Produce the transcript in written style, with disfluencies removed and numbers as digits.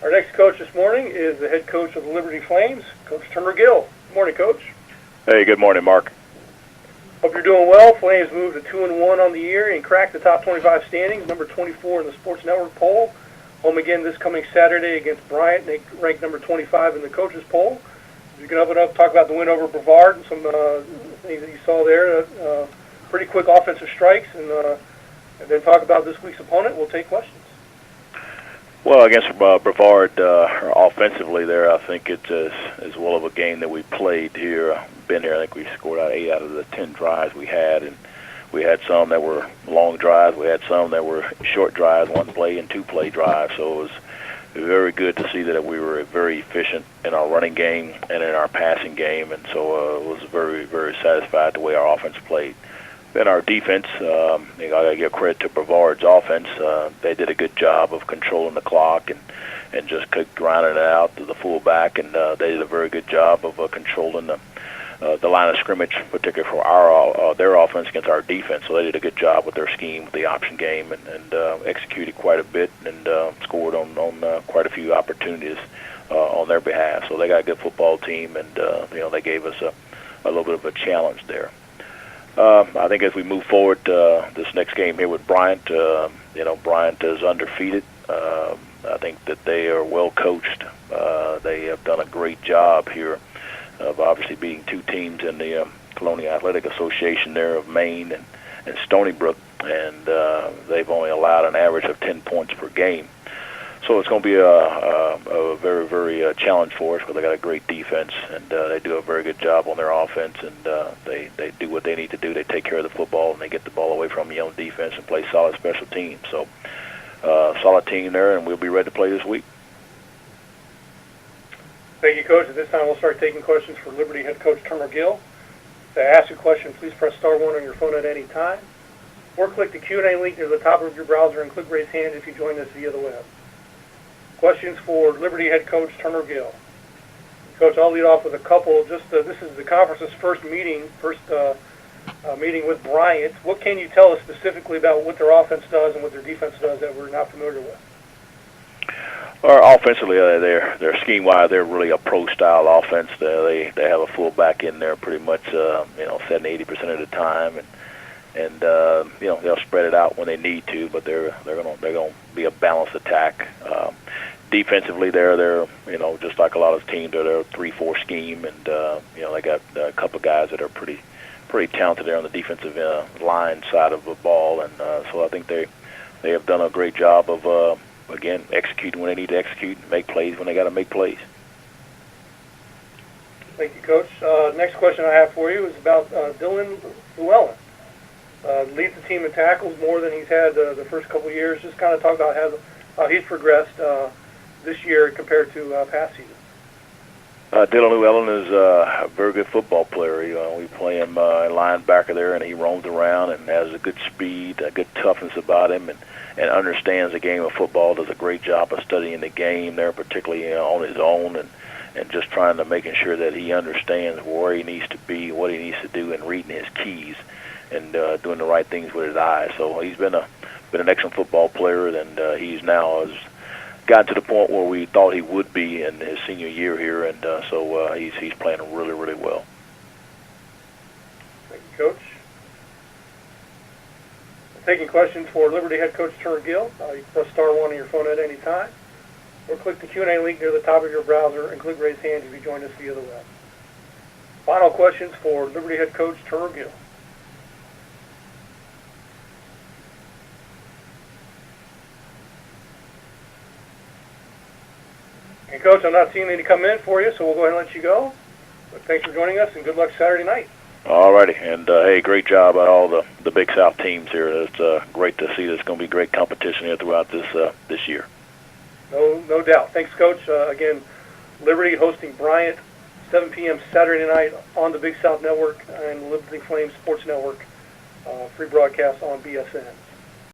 Our next coach this morning is the head coach of the Liberty Flames, Coach Turner Gill. Good morning, Coach. Hey, good morning, Mark. Hope you're doing well. Flames moved to 2-1 on the year and cracked the top 25 standings, number 24 in the Sports Network poll. Home again this coming Saturday against Bryant. They ranked number 25 in the coaches poll. You can open up, talk about the win over Brevard and some things that you saw there. Pretty quick offensive strikes, and then talk about this week's opponent. We'll take questions. Well, against Brevard, offensively there, I think it's as well of a game that we played here. Been here, I think we scored out 8 out of the 10 drives we had, and we had some that were long drives. We had some that were short drives, 1-play and 2-play drives. So it was very good to see that we were very efficient in our running game and in our passing game, and so was very, very satisfied the way our offense played. Then our defense, I got to give credit to Brevard's offense. They did a good job of controlling the clock and just grinding it out to the fullback, and they did a very good job of controlling the line of scrimmage, particularly for their offense against our defense. So they did a good job with their scheme, with the option game, and executed quite a bit and scored on quite a few opportunities on their behalf. So they got a good football team, and they gave us a little bit of a challenge there. I think as we move forward, this next game here with Bryant, Bryant is undefeated. I think that they are well coached. They have done a great job here of obviously beating 2 teams in the Colonial Athletic Association there of Maine and Stony Brook, and they've only allowed an average of 10 points per game. So it's going to be a very, very challenge for us, because they got a great defense, and they do a very good job on their offense, and they do what they need to do. They take care of the football, and they get the ball away from you on defense and play solid special teams. So solid team there, and we'll be ready to play this week. Thank you, Coach. At this time, we'll start taking questions for Liberty head coach Turner Gill. To ask a question, please press *1 on your phone at any time, or click the Q&A link near the top of your browser and click raise hand if you join us via the web. Questions for Liberty head coach Turner Gill. Coach, I'll lead off with a couple. This is the conference's first meeting with Bryant. What can you tell us specifically about what their offense does and what their defense does that we're not familiar with? Offensively, they're scheme-wise, they're really a pro-style offense. They have a fullback in there pretty much 70-80% of the time, and they'll spread it out when they need to, but they're gonna be a balanced attack. Defensively, they're just like a lot of teams, they're a 3-4 scheme, and they got a couple of guys that are pretty talented there on the defensive line side of the ball, and so I think they have done a great job of again executing when they need to execute, and make plays when they got to make plays. Thank you, Coach. Next question I have for you is about Dylan Llewellyn. Leads the team in tackles more than he's had the first couple of years. Just kind of talk about how he's progressed this year compared to past seasons. Dylan Llewellyn is a very good football player. We play him linebacker there, and he roams around and has a good speed, a good toughness about him, and understands the game of football, does a great job of studying the game there, particularly on his own, and just trying to making sure that he understands where he needs to be, what he needs to do, and reading his keys, and doing the right things with his eyes. So he's been an excellent football player, and he's now has gotten to the point where we thought he would be in his senior year here, and so he's playing really, really well. Thank you, Coach. Taking questions for Liberty head coach Turner Gill. You can press *1 on your phone at any time, or click the Q&A link near the top of your browser and click raise hand if you join us via the web. Final questions for Liberty head coach Turner Gill. And Coach, I'm not seeing any come in for you, so we'll go ahead and let you go. But thanks for joining us, and good luck Saturday night. All righty, and hey, great job by all the Big South teams here. It's great to see there's going to be great competition here throughout this year. No doubt. Thanks, Coach. Again, Liberty hosting Bryant, 7 p.m. Saturday night on the Big South Network and Liberty Flames Sports Network. Free broadcast on BSN.